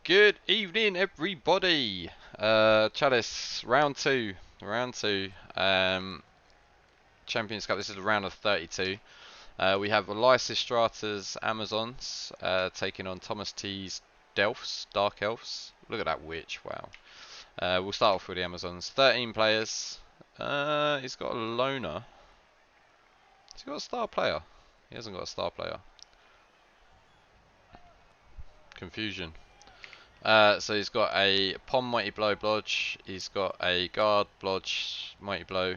Good evening, everybody. Chalice, round two. Champions Cup. This is the round of 32. We have Lysistrata's Amazons taking on TomasT's Delphs, Dark Elves. Look at that witch, wow. We'll start off with the Amazons. 13 players. He's got a loner. Has he got a star player? He hasn't got a star player. Confusion. So he's got a Pom Mighty Blow Blodge, he's got a Guard Blodge Mighty Blow,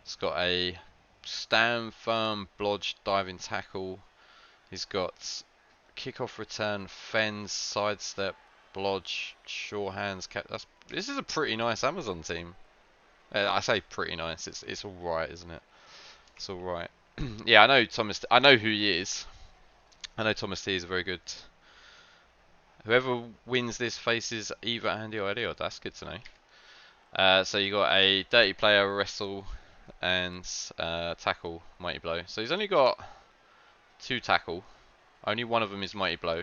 he's got a Stand Firm Blodge Diving Tackle, he's got Kick-Off Return, Fens, Sidestep, Blodge, Sure Hands, this is a pretty nice Amazon team. I say pretty nice, it's alright, isn't it? It's alright. Yeah, I know Thomas, I know who he is. I know TomasT is very good. Whoever wins this faces either Andy or Eddie, that's good to know. So you got a Dirty Player, Wrestle, and Tackle, Mighty Blow. So he's only got 2 Tackle. Only one of them is Mighty Blow.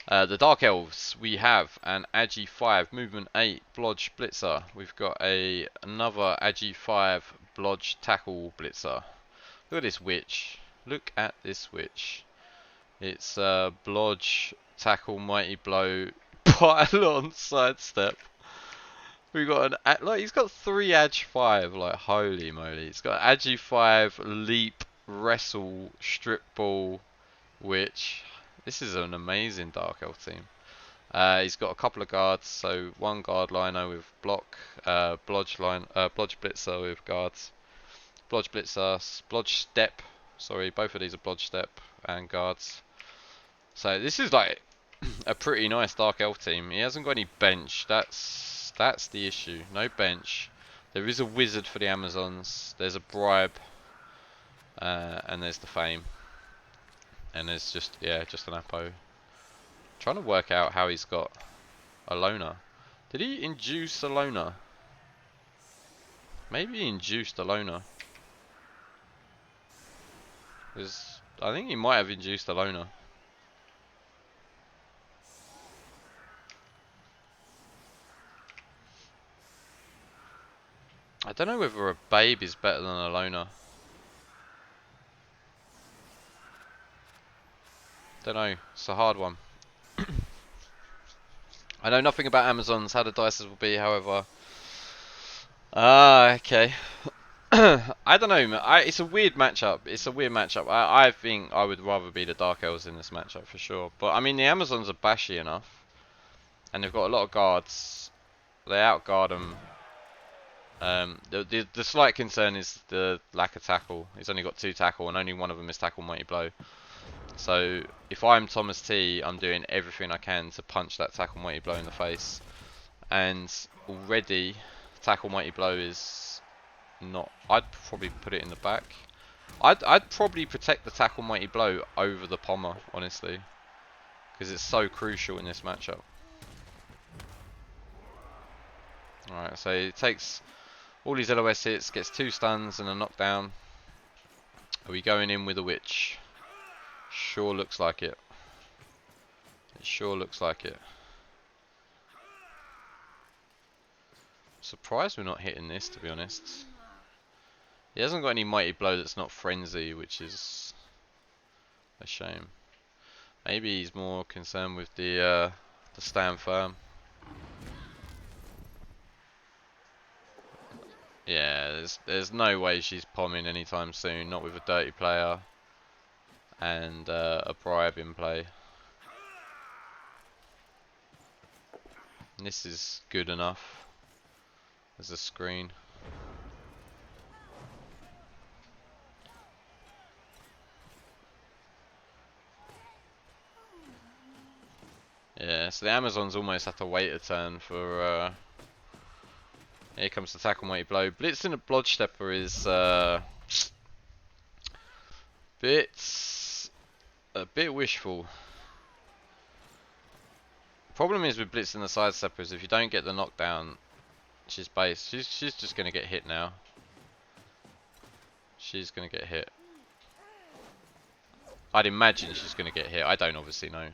The Dark Elves, we have an Agi 5, Movement 8, Blodge Blitzer. We've got another Agi 5, Blodge Tackle Blitzer. Look at this witch. Look at this witch. It's Blodge, Tackle, Mighty Blow, Pylon, Sidestep. We got he's got 3 Agi 5, like holy moly. He's got Agi 5, Leap, Wrestle, Strip Ball, Witch. This is an amazing Dark Elf team. He's got a couple of guards, so 1 guard liner with block, Blodge Blitzer with guards, Blodge Blitzer, Blodge Step. Sorry, both of these are Blodge Step and guards. So this is like a pretty nice Dark Elf team. He hasn't got any bench. That's the issue. No bench. There is a wizard for the Amazons. There's a bribe, and there's the fame, and there's just an Apo. Trying to work out how he's got a loner. Did he induce a loner? Maybe he induced a loner. I think he might have induced a loner. I don't know whether a babe is better than a loner. Don't know. It's a hard one. I know nothing about Amazons, how the dices will be, however. Okay. I don't know. It's a weird matchup. I think I would rather be the Dark Elves in this matchup for sure. But I mean, the Amazons are bashy enough, and they've got a lot of guards. They outguard them. The slight concern is the lack of tackle. He's only got 2 tackle, and only one of them is Tackle Mighty Blow. So if I'm TomasT, I'm doing everything I can to punch that Tackle Mighty Blow in the face. And already, Tackle Mighty Blow is not. I'd probably put it in the back. I'd probably protect the Tackle Mighty Blow over the Pommer, honestly, because it's so crucial in this matchup. Alright, so he takes all his LOS hits, gets 2 stuns and a knockdown. Are we going in with a witch? Sure looks like it. It sure looks like it. Surprised we're not hitting this, to be honest. He hasn't got any Mighty Blow that's not Frenzy, which is a shame. Maybe he's more concerned with the Stand Firm. Yeah, there's no way she's pomming anytime soon, not with a Dirty Player and a bribe in play. And this is good enough as a screen. Yeah, so the Amazons almost have to wait a turn for. Here comes the Tackle Mighty Blow. Blitzing a Blodge Stepper is a bit wishful. Problem is with blitzing the Sidestepper is if you don't get the knockdown, she's base. She's just gonna get hit now. She's gonna get hit. I'd imagine she's gonna get hit. I don't obviously know.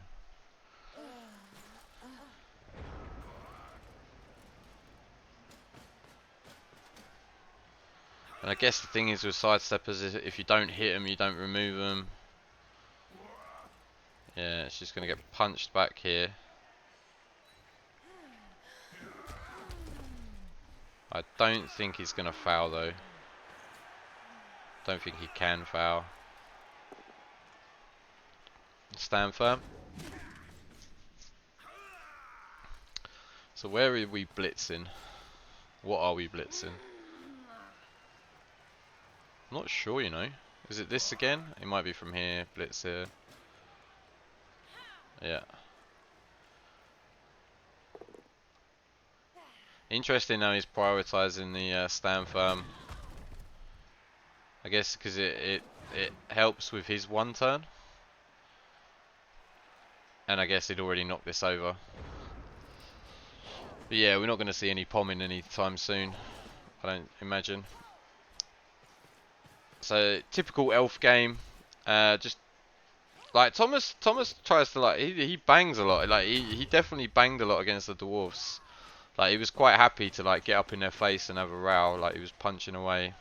And I guess the thing is with sidesteppers, is if you don't hit them, you don't remove them. Yeah, she's going to get punched back here. I don't think he's going to foul though. Don't think he can foul. Stand firm. So where are we blitzing? What are we blitzing? I'm not sure, you know. Is it this again? It might be from here. Blitz here. Yeah. Interesting now he's prioritising the stand firm. I guess because it helps with his one turn. And I guess he'd already knocked this over. But yeah, we're not going to see any pomming anytime soon. I don't imagine. So typical elf game. Just like Thomas tries to like he bangs a lot. Like he definitely banged a lot against the dwarves. Like he was quite happy to like get up in their face and have a row. Like he was punching away.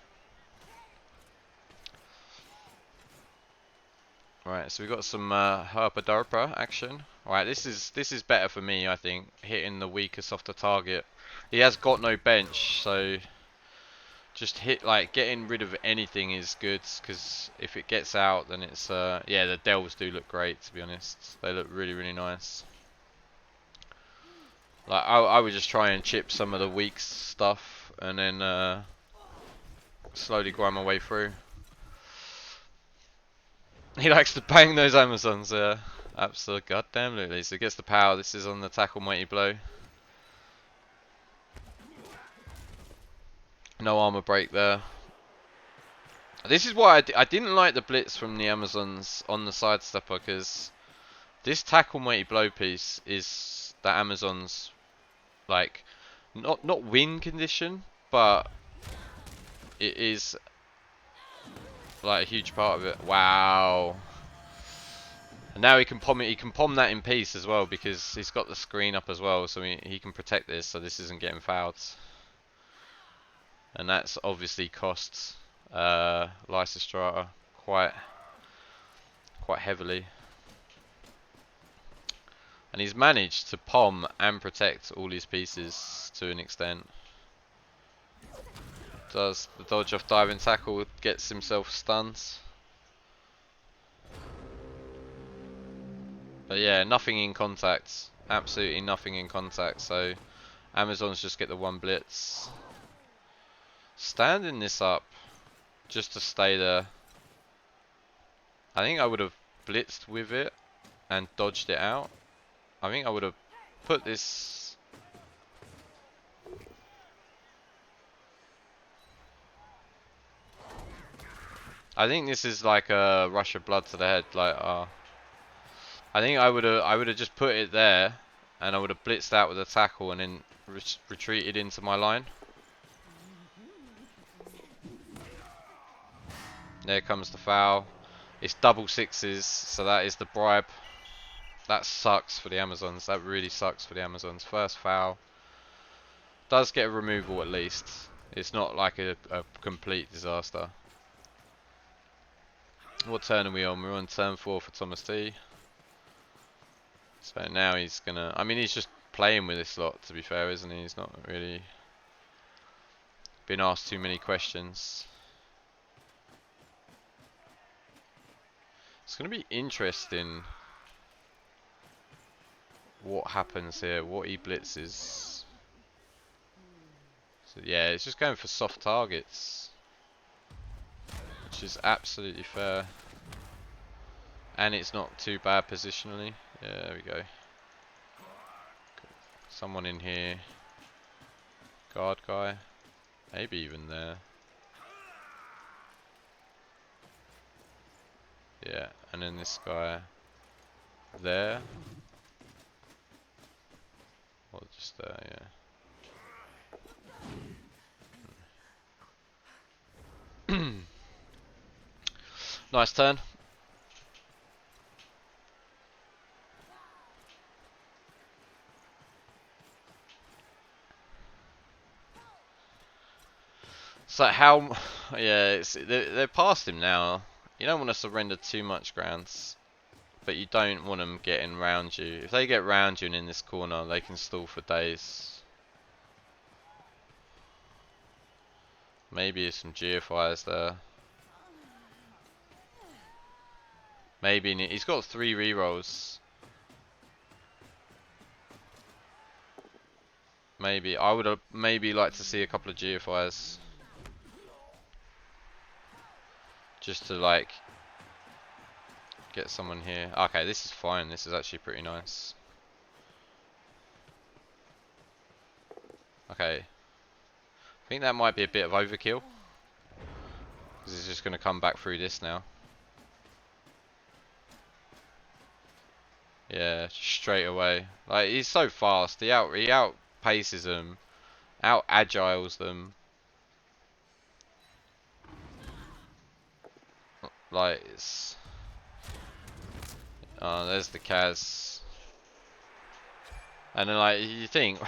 Right, so we got some Herpa Derpa action. Right, this is better for me, I think. Hitting the weaker, softer target. He has got no bench, so just getting rid of anything is good. Because if it gets out, then it's yeah, the delves do look great. To be honest, they look really nice. Like I would just try and chip some of the weak stuff, and then slowly grind my way through. He likes to bang those Amazons, absolutely goddamn. So he gets the power. This is on the tackle mighty blow. No armor break there. This is why I didn't like the blitz from the Amazons on the sidestepper, because this tackle mighty blow piece is the Amazons like not win condition, but it is like a huge part of it. Wow. And now he can palm it. He can palm that in peace as well, because he's got the screen up as well, so he can protect this, so this isn't getting fouled. And that's obviously costs Lysistrata quite heavily. And he's managed to palm and protect all his pieces to an extent. Does the dodge off diving tackle, gets himself stunned. But yeah, nothing in contact. Absolutely nothing in contact. So Amazons just get the one blitz. Standing this up just to stay there. I think I would have blitzed with it and dodged it out. I think I would have put this. I think this is like a rush of blood to the head. Like, I think I would have just put it there, and I would have blitzed out with a tackle and then retreated into my line. There comes the foul. It's double sixes, so that is the bribe. That sucks for the Amazons. That really sucks for the Amazons. First foul. Does get a removal at least. It's not like a complete disaster. What turn are we on? We're on turn 4 for TomasT. So now he's gonna. I mean, he's just playing with this lot, to be fair, isn't he? He's not really been asked too many questions. It's gonna be interesting what happens here, what he blitzes. So yeah, it's just going for soft targets, which is absolutely fair. And it's not too bad positionally. Yeah, there we go. Someone in here. Guard guy. Maybe even there. Yeah, and then this guy there. Or just there, yeah. Nice turn. So how? Yeah, they're past him now. You don't want to surrender too much grounds, but you don't want them getting round you. If they get round you and in this corner, they can stall for days. Maybe some geofires there. Maybe he's got 3 rerolls. Maybe I would have maybe like to see a couple of geofires, just to like get someone here. Okay, this is fine. This is actually pretty nice. Okay, I think that might be a bit of overkill, because he's just going to come back through this now. Yeah, straight away. Like, he's so fast. He outpaces them, out agiles them. Like, it's there's the Kaz. And then like you think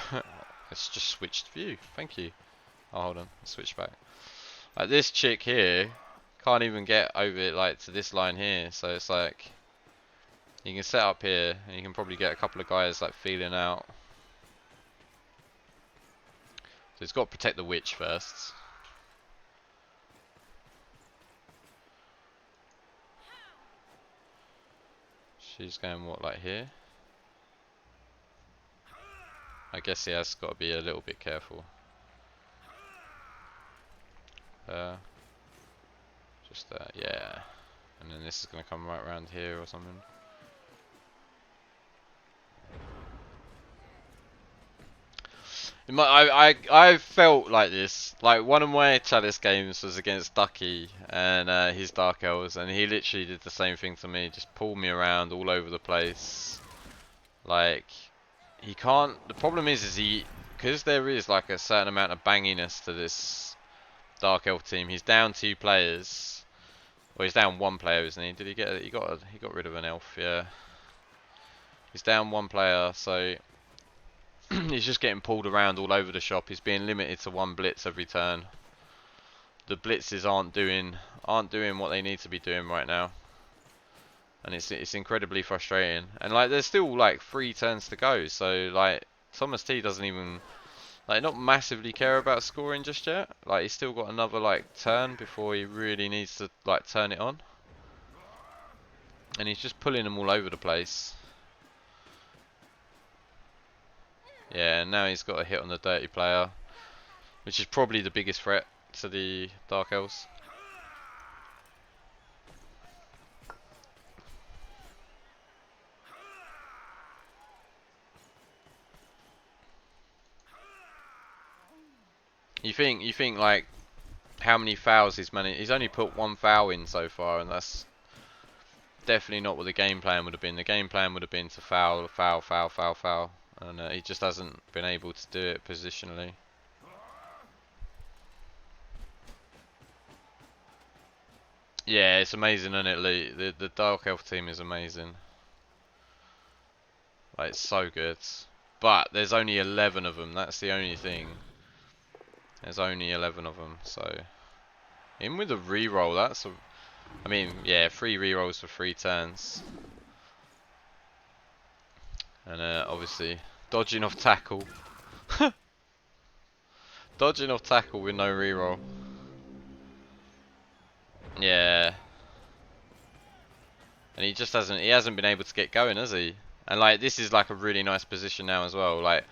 let's just switch view. Thank you. Oh, hold on. Switch back. Like this chick here can't even get over like to this line here, so it's like you can set up here and you can probably get a couple of guys like feeling out. So it's got to protect the witch first. She's going what, like here? I guess he has got to be a little bit careful. Just that, yeah. And then this is going to come right around here or something. I felt like this. Like one of my Chalice games was against Ducky and his Dark Elves, and he literally did the same thing to me. Just pulled me around all over the place. Like he can't. The problem is he, because there is like a certain amount of banginess to this Dark Elf team. He's down 2 players. Well, he's down 1 player, isn't he? Did he get? He got rid of an elf. Yeah. He's down 1 player, so he's just getting pulled around all over the shop. He's being limited to 1 blitz every turn. The blitzes aren't doing what they need to be doing right now, and it's incredibly frustrating. And like there's still like 3 turns to go, so like TomasT doesn't even like not massively care about scoring just yet. Like he's still got another like turn before he really needs to like turn it on, and he's just pulling them all over the place. Yeah, and now he's got a hit on the dirty player, which is probably the biggest threat to the Dark Elves. You think like how many fouls he's managed? He's only put 1 foul in so far, and that's definitely not what the game plan would have been. The game plan would have been to foul, foul, foul, foul, foul, and he just hasn't been able to do it positionally. Yeah, it's amazing, isn't it, Lee? The Dark Elf team is amazing. Like, it's so good. But there's only 11 of them. That's the only thing. There's only 11 of them, so in with a reroll. That's a, I mean, yeah, 3 rerolls for 3 turns, and obviously dodging off tackle, dodging off tackle with no reroll. Yeah, and he just hasn't been able to get going, has he? And like this is like a really nice position now as well. Like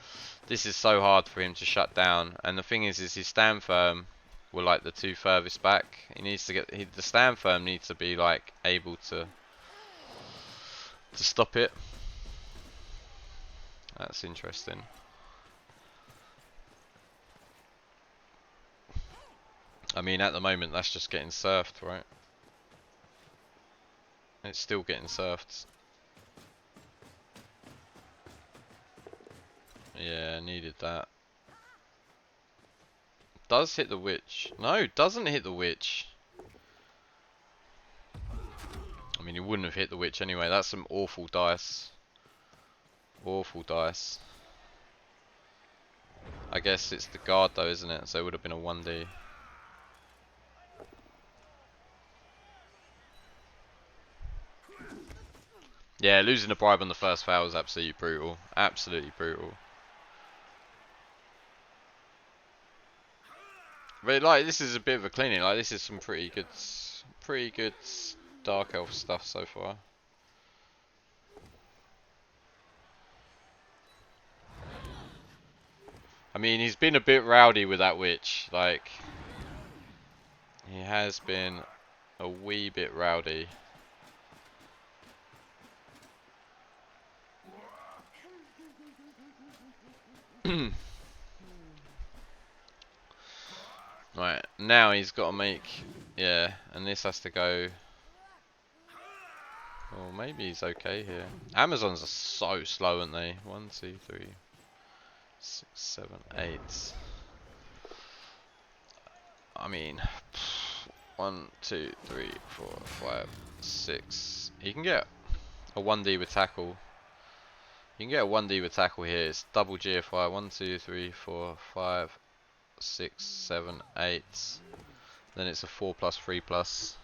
this is so hard for him to shut down. And the thing is his stand firm were like the 2 furthest back. He needs to get the stand firm needs to be like able to stop it. That's interesting. I mean, at the moment that's just getting surfed, right? It's still getting surfed. Yeah, needed that. Does hit the witch. No, doesn't hit the witch. I mean, he wouldn't have hit the witch anyway. That's some awful dice. Awful dice. I guess it's the guard though, isn't it? So it would have been a 1D. Yeah, losing the bribe on the first foul was absolutely brutal. Absolutely brutal. But like, this is a bit of a cleaning. Like, this is some pretty good Dark Elf stuff so far. I mean, he's been a bit rowdy with that witch. Like, he has been a wee bit rowdy. Right, now he's got to make... Yeah, and this has to go... Well, maybe he's okay here. Amazons are so slow, aren't they? 1, 2, 3, 6, 7, 8. I mean... 1, 2, 3, 4, 5, 6. He can get a 1D with tackle. You can get a 1D with tackle here. It's double GFI. 1, 2, 3, 4, 5, 6, 7, 8. Then it's a 4 plus 3 plus.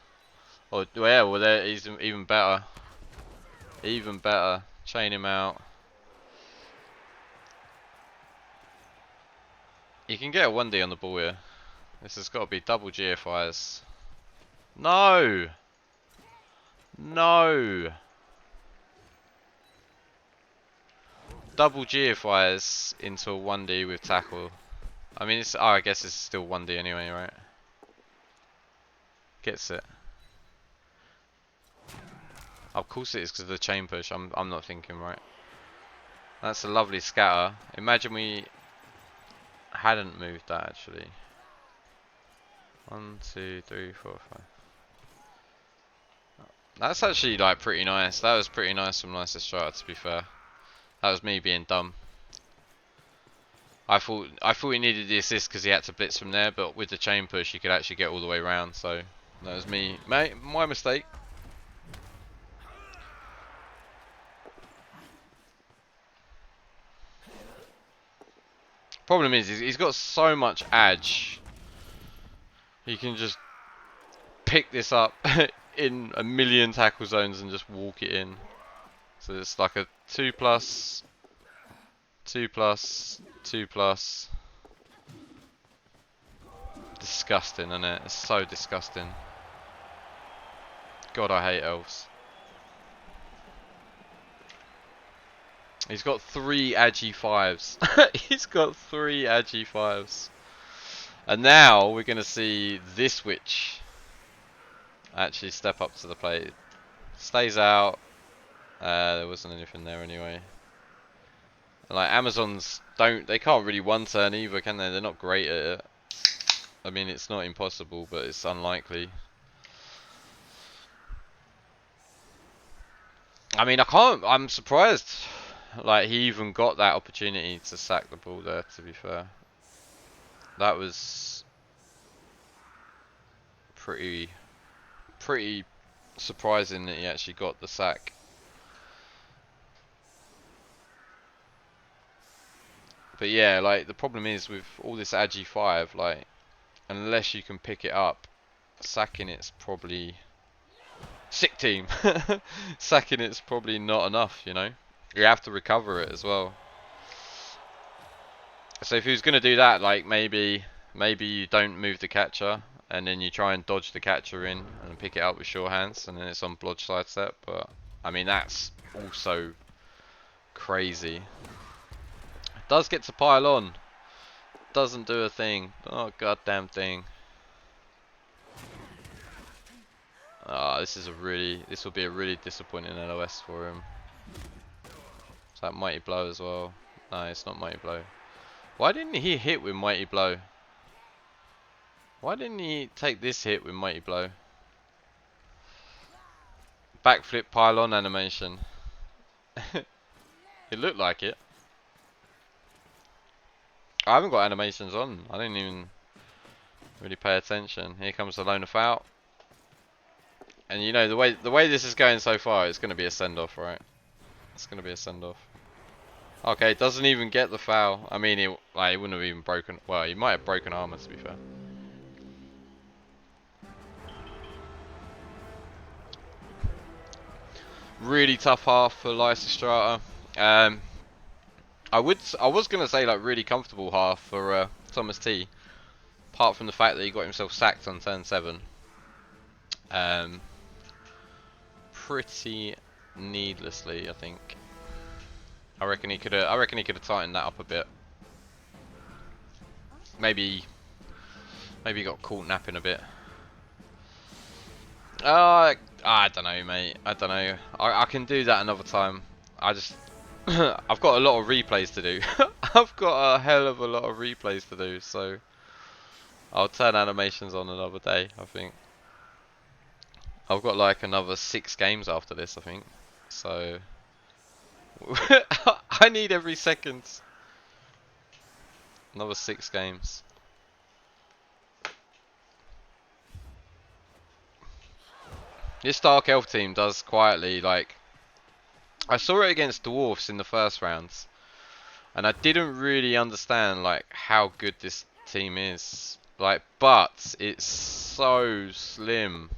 Oh yeah, well there he's even better. Even better. Chain him out. You can get a 1D on the ball here. This has got to be double GFIs. No! No! Double GFIs into a 1D with tackle. I mean, it's, oh, I guess it's still 1D anyway, right? Gets it. Of course it is because of the chain push. I'm not thinking right. That's a lovely scatter. Imagine we hadn't moved that actually. 1, 2, 3, 4, 5. That's actually like pretty nice. That was pretty nice from Lysistrata, to be fair. That was me being dumb. I thought he needed the assist because he had to blitz from there, but with the chain push he could actually get all the way around. So that was me, my mistake. Problem is he's got so much edge. He can just pick this up in a million tackle zones and just walk it in. So it's like a 2 plus, 2 plus, 2 plus. Disgusting, isn't it? It's so disgusting. God, I hate elves. He's got 3 agi 5s. He's got 3 agi 5s. And now we're going to see this witch actually step up to the plate. Stays out. There wasn't anything there anyway. Like, Amazons they can't really one turn either, can they? They're not great at it. I mean, it's not impossible, but it's unlikely. I mean, I'm surprised. Like, he even got that opportunity to sack the ball there, to be fair. That was pretty surprising that he actually got the sack. But yeah, like, the problem is with all this agi 5, like, unless you can pick it up, sacking it's probably... Sick team! Sacking it's probably not enough, you know? You have to recover it as well. So if he was going to do that, like, maybe you don't move the catcher, and then you try and dodge the catcher in, and pick it up with sure hands, and then it's on blodge sidestep, but, I mean, that's also crazy. Does get to pile on. Doesn't do a thing. Oh, goddamn thing. This will be a really disappointing LOS for him. Is that Mighty Blow as well? No, it's not Mighty Blow. Why didn't he hit with Mighty Blow? Why didn't he take this hit with Mighty Blow? Backflip pylon animation. It looked like it. I haven't got animations on. I didn't even really pay attention. Here comes the loner foul. And you know, the way this is going so far, it's going to be a send-off, right? It's going to be a send-off. Okay, doesn't even get the foul. I mean, he wouldn't have even broken... Well, he might have broken armor, to be fair. Really tough half for Lysistrata. I was gonna say like really comfortable half for TomasT. Apart from the fact that he got himself sacked on turn 7. Pretty needlessly, I think. I reckon he could have tightened that up a bit. Maybe he got caught napping a bit. I don't know, mate. I don't know. I can do that another time. I just I've got a lot of replays to do. I've got a hell of a lot of replays to do, so I'll turn animations on another day, I think. I've got like another 6 games after this, I think. So I need every second. Another 6 games. This Dark Elf team does quietly, like, I saw it against Dwarfs in the first rounds, and I didn't really understand, like, how good this team is. Like, but it's so slim.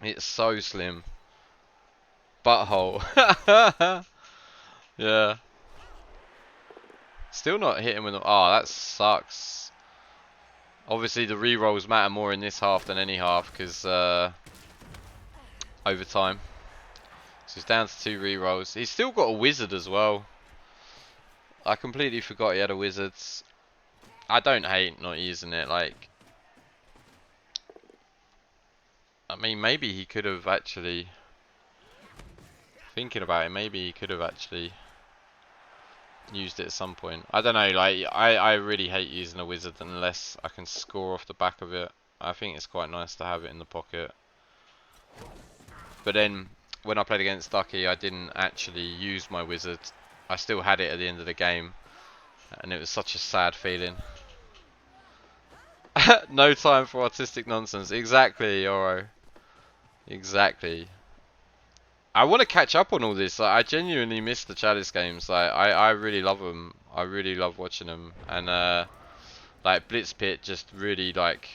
It's so slim. Butthole. Yeah. Still not hitting with them. Oh, that sucks. Obviously, the rerolls matter more in this half than any half, because, overtime. So he's down to 2 rerolls. He's still got a wizard as well. I completely forgot he had a wizard. I don't hate not using it. Like, I mean, maybe he could have actually. Thinking about it, maybe he could have actually used it at some point. I don't know. Like, I really hate using a wizard unless I can score off the back of it. I think it's quite nice to have it in the pocket. But then, when I played against Ducky, I didn't actually use my wizard. I still had it at the end of the game, and it was such a sad feeling. No time for artistic nonsense. Exactly, Oro. Exactly. I want to catch up on all this. Like, I genuinely miss the Chalice games. Like, I really love them. I really love watching them. And like Blitz Pit just really like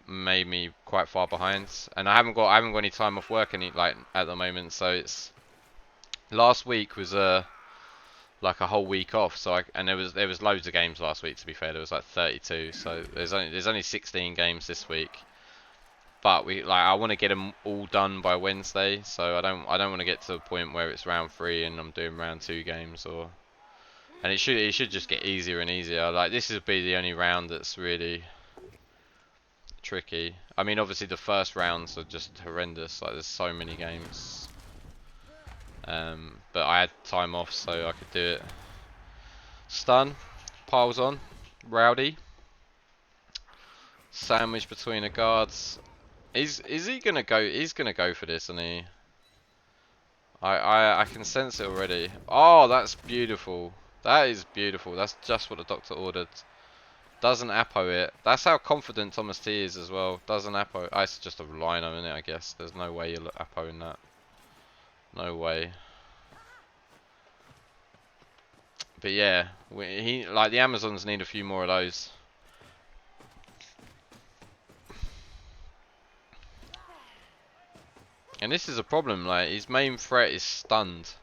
made me quite far behind. And I haven't got any time off work like at the moment. So it's last week was like a whole week off. So and there was loads of games last week. To be fair, there was like 32. So there's only 16 games this week. But I want to get them all done by Wednesday, so I don't want to get to a point where it's round 3 and I'm doing round 2 games, and it should just get easier and easier. Like, this will be the only round that's really tricky. I mean, obviously the first rounds are just horrendous. Like, there's so many games. But I had time off, so I could do it. Stun, piles on, rowdy, sandwich between the guards. Is he gonna go? He's gonna go for this, isn't he? I can sense it already. Oh, that's beautiful. That is beautiful. That's just what the doctor ordered. Doesn't Apo it. That's how confident TomasT is as well. Doesn't Apo. Oh, it's just a lino, isn't it? I guess. There's no way you're Apo in that. No way. But yeah, like the Amazons need a few more of those. And this is a problem, like, his main threat is stunned.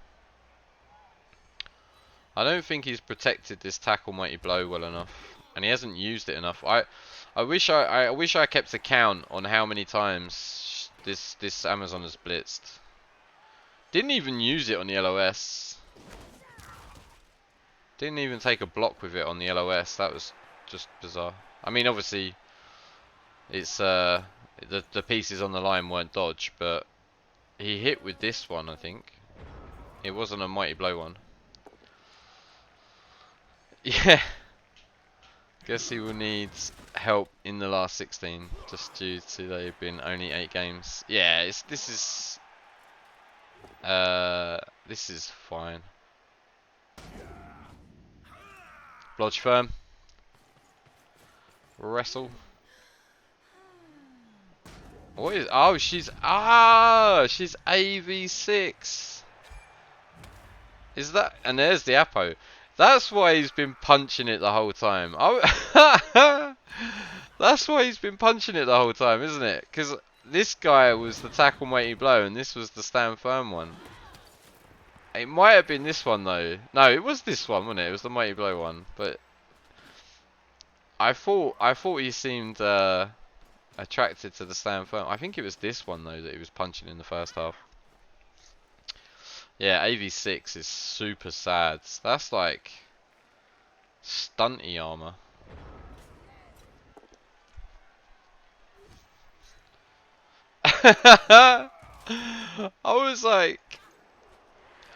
I don't think he's protected this tackle mighty blow well enough. And he hasn't used it enough. I wish I kept a count on how many times this Amazon has blitzed. Didn't even use it on the LOS. Didn't even take a block with it on the LOS. That was just bizarre. I mean, obviously, it's the pieces on the line weren't dodge, but he hit with this one, I think. It wasn't a mighty blow one. Yeah. Guess he will need help in the last 16, just due to they've been only 8 games. Yeah, this is fine. Blodge firm. Wrestle. What is? Oh, she's AV6. Is that? And there's the Apo. That's why he's been punching it the whole time. Oh, that's why he's been punching it the whole time, isn't it? Because this guy was the tackle mighty blow, and this was the stand firm one. It might have been this one though. No, it was this one, wasn't it? It was the mighty blow one. But I thought he seemed attracted to the stand firm. I think it was this one though that he was punching in the first half. Yeah, AV6 is super sad. That's like stunty armor. I was like,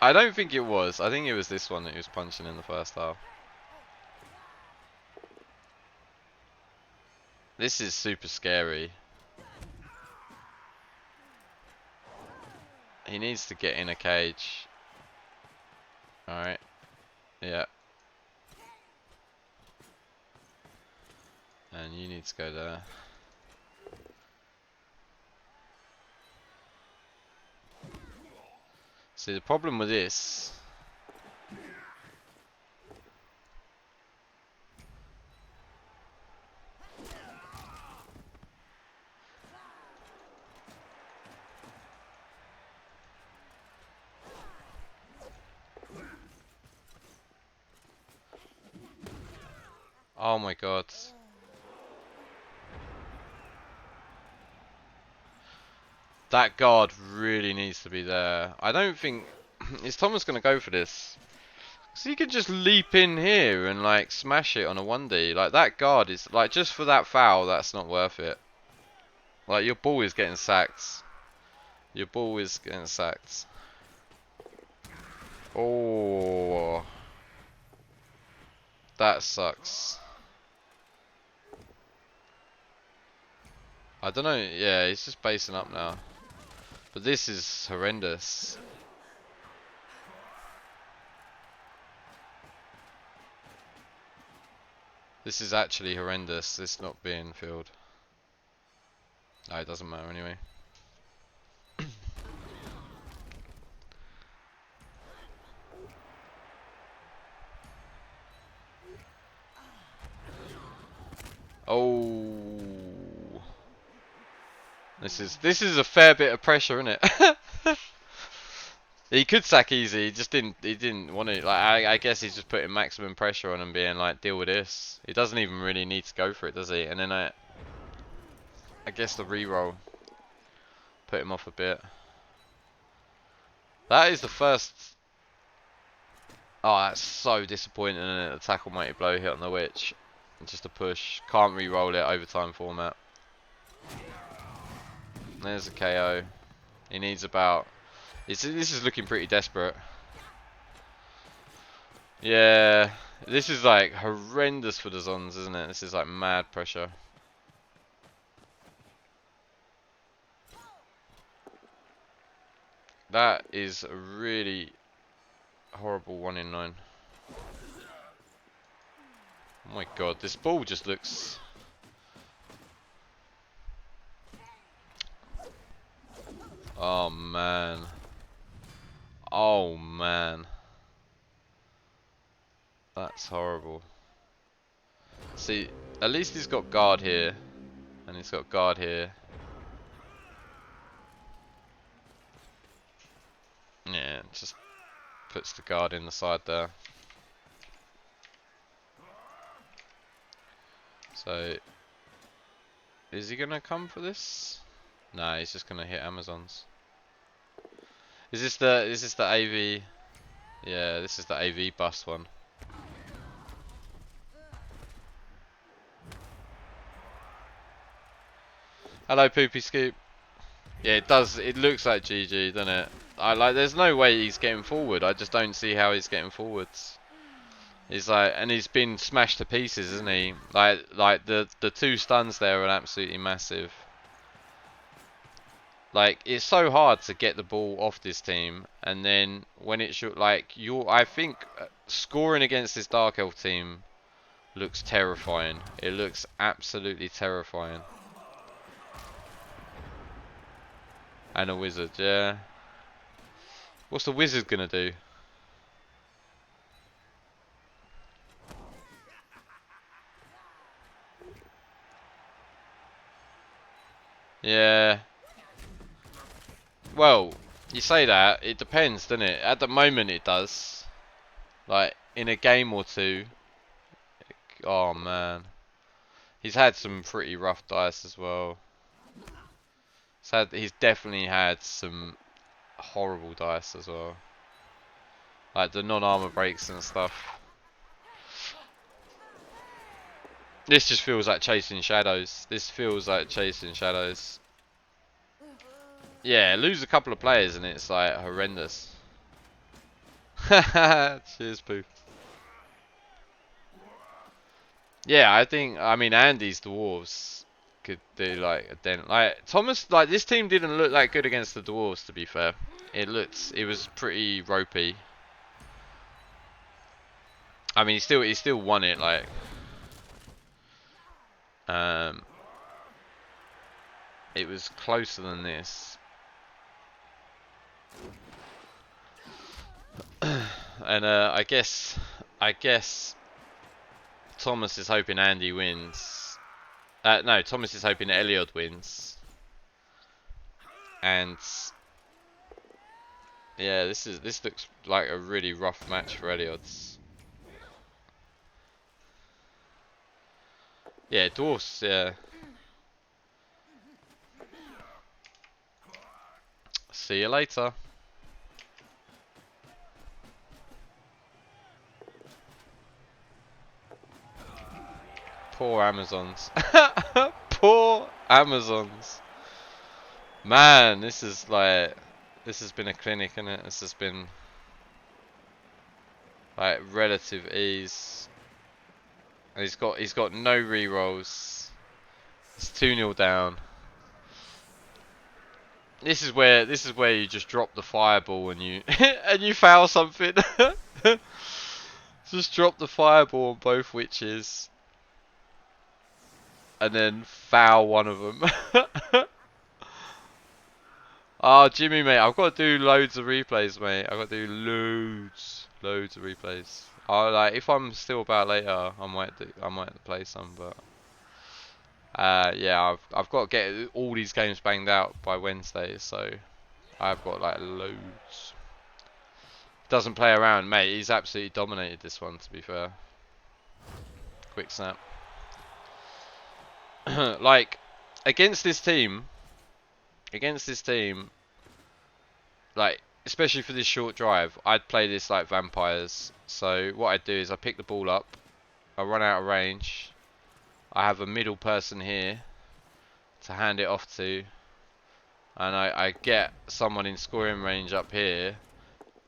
I don't think it was. I think it was this one that he was punching in the first half. This is super scary. He needs to get in a cage. Alright. Yeah. And you need to go there. See, the problem with this... Oh my god. That guard really needs to be there. I don't think... Is Thomas going to go for this? So he could just leap in here and like smash it on a 1D. Like that guard is like just for that foul, that's not worth it. Like your ball is getting sacked. Your ball is getting sacked. Oh, that sucks. I don't know. Yeah, he's just basing up now. But this is horrendous. This is actually horrendous. This not being filled. No, it doesn't matter anyway. Oh, this is a fair bit of pressure, isn't it? He could sack easy. He just didn't. He didn't want to. Like I guess he's just putting maximum pressure on him, being like, deal with this. He doesn't even really need to go for it, does he? And then I guess the reroll put him off a bit. That is the first. Oh, that's so disappointing, isn't it? The tackle mighty blow hit on the witch. Just a push. Can't re-roll it. Overtime format. There's a KO. He needs about... This is looking pretty desperate. Yeah. This is like horrendous for the Zons, isn't it? This is like mad pressure. That is a really horrible 1 in 9. Oh my god, this ball just looks... Oh man. Oh man. That's horrible. See, at least he's got guard here. And he's got guard here. Yeah, just puts the guard in the side there. So, is he gonna come for this? Nah, he's just gonna hit Amazons. Is this the AV? Yeah, this is the AV bust one. Hello, Poopy Scoop. Yeah, it does. It looks like GG, doesn't it? There's no way he's getting forward. I just don't see how he's getting forwards. He's like, and he's been smashed to pieces, isn't he? Like the 2 stuns there are absolutely massive. Like, it's so hard to get the ball off this team, and then when it should, like, I think scoring against this Dark Elf team looks terrifying. It looks absolutely terrifying. And a wizard, yeah. What's the wizard gonna do? Yeah. Well, you say that, it depends, doesn't it? At the moment it does. Like, in a game or two. Oh man. He's had some pretty rough dice as well. He's definitely had some horrible dice as well. Like the non-armor breaks and stuff. This just feels like chasing shadows. This feels like chasing shadows. Yeah, lose a couple of players and it's like horrendous. Cheers, Pooh. Yeah, I mean, Andy's dwarves could do like a dent. Like Thomas, like this team didn't look that good against the dwarves. To be fair, it was pretty ropey. I mean, he still won it. Like, um, it was closer than this. And I guess Thomas is hoping Andy wins. No, Thomas is hoping Elliot wins. And yeah, this looks like a really rough match for Elliot's. Yeah, dwarfs. Yeah. See you later. Poor Amazons. Poor Amazons. Man, this has been a clinic, isn't it? This has been like relative ease. And he's got no rerolls. It's 2-0 down. This is where you just drop the fireball and you and you foul something. Just drop the fireball on both witches. And then foul one of them. Oh, Jimmy, mate, I've got to do loads of replays, mate. I've got to do loads of replays. Like if I'm still about later, I might play some, but yeah, I've got to get all these games banged out by Wednesday, so I've got like loads. Doesn't play around, mate. He's absolutely dominated this one, to be fair. Quick snap. Like against this team, like especially for this short drive, I'd play this like vampires. So what I'd do is I pick the ball up, I run out of range, I have a middle person here to hand it off to, and I get someone in scoring range up here,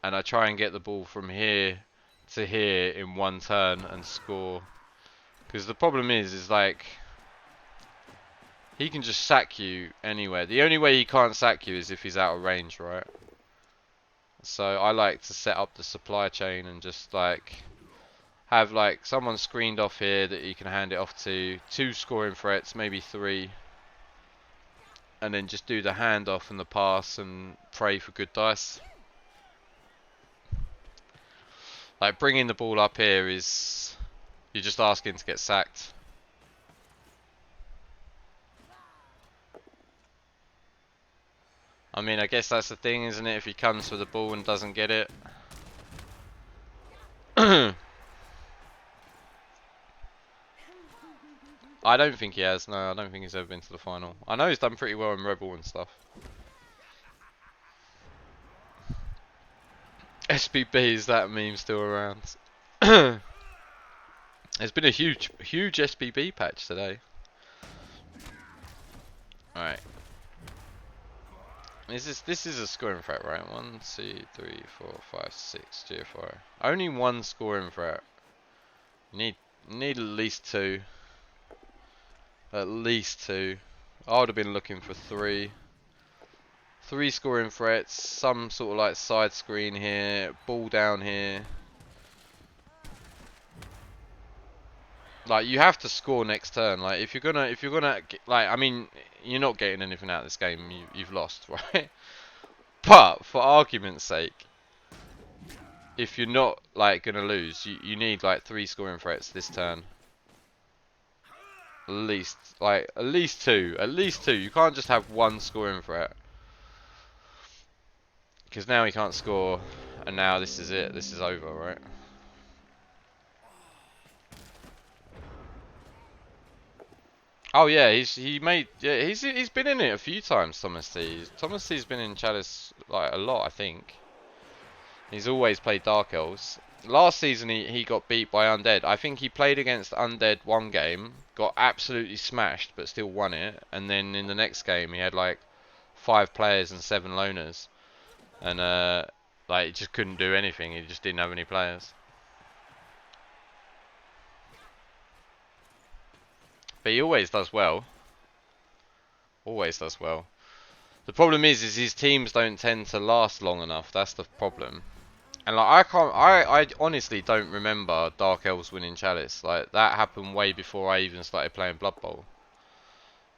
and I try and get the ball from here to here in one turn and score. Because the problem is like he can just sack you anywhere. The only way he can't sack you is if he's out of range, right? So I like to set up the supply chain and just like have like someone screened off here that you can hand it off to, 2 scoring threats, maybe 3, and then just do the handoff and the pass and pray for good dice. Like bringing the ball up here is you're just asking to get sacked. I mean, I guess that's the thing, isn't it? If he comes for the ball and doesn't get it. I don't think he has. No, I don't think he's ever been to the final. I know he's done pretty well in Rebel and stuff. SBB, is that meme still around? There's been a huge SBB patch today. Alright. This is a scoring threat, right? 1, 2, 3, 4, 5, 6, GFR. Only 1 scoring threat. You need at least 2. At least 2. I would have been looking for 3. 3 scoring threats, some sort of like side screen here, ball down here. Like you have to score next turn. Like if you're gonna like, I mean, you're not getting anything out of this game. You've lost, right? But for argument's sake, if you're not like gonna lose, you need like 3 scoring threats this turn. At least 2. At least 2. You can't just have 1 scoring threat. Because now he can't score, and now this is it. This is over, right? Oh yeah, he's been in it a few times. TomasT. TomasT's been in Chalice like a lot, I think. He's always played Dark Elves. Last season he got beat by Undead. I think he played against Undead one game, got absolutely smashed, but still won it. And then in the next game he had like 5 players and 7 loners, and like he just couldn't do anything. He just didn't have any players. But he always does well. Always does well. The problem is his teams don't tend to last long enough. That's the problem. And like I honestly don't remember Dark Elves winning Chalice. Like that happened way before I even started playing Blood Bowl.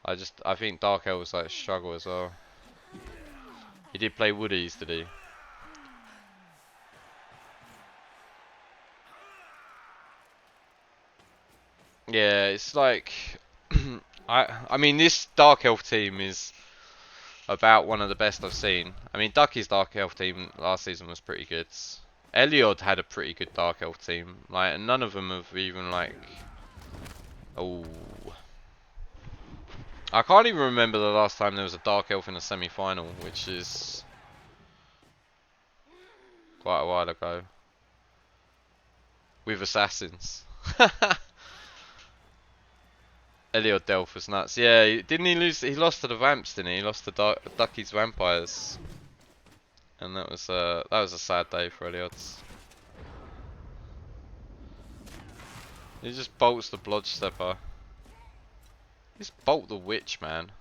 I think Dark Elves like struggle as well. He did play Woodies, did he? Yeah, it's like I mean this Dark Elf team is about one of the best I've seen. I mean Ducky's Dark Elf team last season was pretty good. Eliod had a pretty good Dark Elf team. Like none of them have even like oh, I can't even remember the last time there was a Dark Elf in a semi-final, which is quite a while ago. With Assassins. Eliod Delph was nuts. Yeah, didn't he lose? He lost to the Vamps, didn't he? He lost to Ducky's Vampires. And that was a sad day for Eliod's. He just bolts the Blodge Stepper. Just bolt the Witch, man.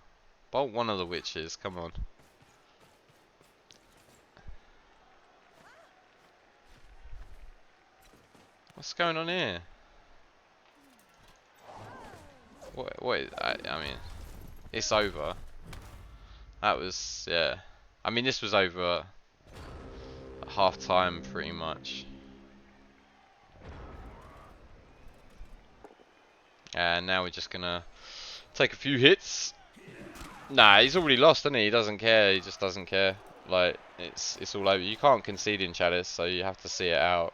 Bolt one of the Witches, come on. What's going on here? I mean, it's over. That was, yeah. I mean, this was over at half time, pretty much. And now we're just gonna take a few hits. Nah, he's already lost, hasn't he? He doesn't care. He just doesn't care. Like, it's all over. You can't concede in Chalice, so you have to see it out.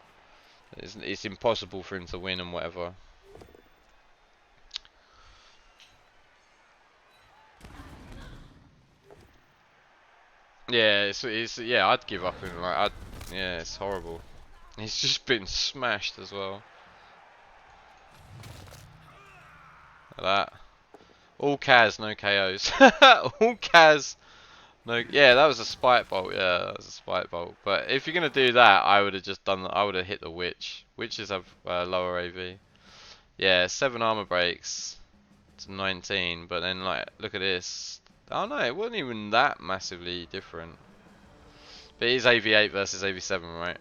It's impossible for him to win and whatever. Yeah, yeah, I'd give up him. Like, yeah, it's horrible. He's just been smashed as well. Like that. All Kaz, no KOs. All Kaz, no. Yeah, that was a spite bolt. Yeah, that was a spite bolt. But if you're gonna do that, I would have just done. I would have hit the witch. Witches have lower AV. Yeah, 7 armor breaks to 19. But then like, look at this. Oh no, it wasn't even that massively different. But it is AV8 versus AV7, right?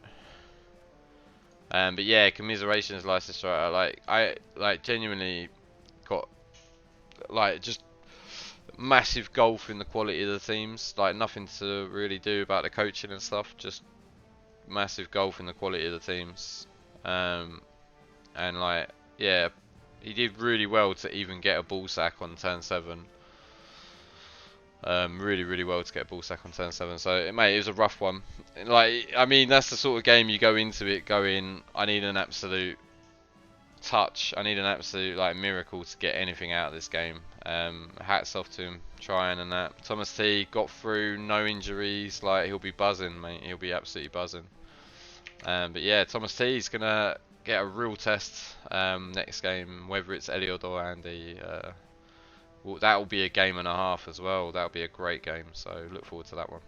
But yeah, commiserations, Lysistrata. Like I genuinely got like just massive gulf in the quality of the teams. Like nothing to really do about the coaching and stuff. Just massive gulf in the quality of the teams. And like yeah, he did really well to even get a ball sack on turn 7. Really well to get a ball sack on turn 7. So mate, it was a rough one. Like I mean, that's the sort of game you go into it going, I need an absolute touch. I need an absolute like miracle to get anything out of this game. Hats off to him trying and that. TomasT got through, no injuries. Like he'll be buzzing, mate. He'll be absolutely buzzing. But yeah, TomasT is gonna get a real test next game, whether it's Eliod or Andy. Well, that will be a game and a half as well. That'll be a great game. So look forward to that one.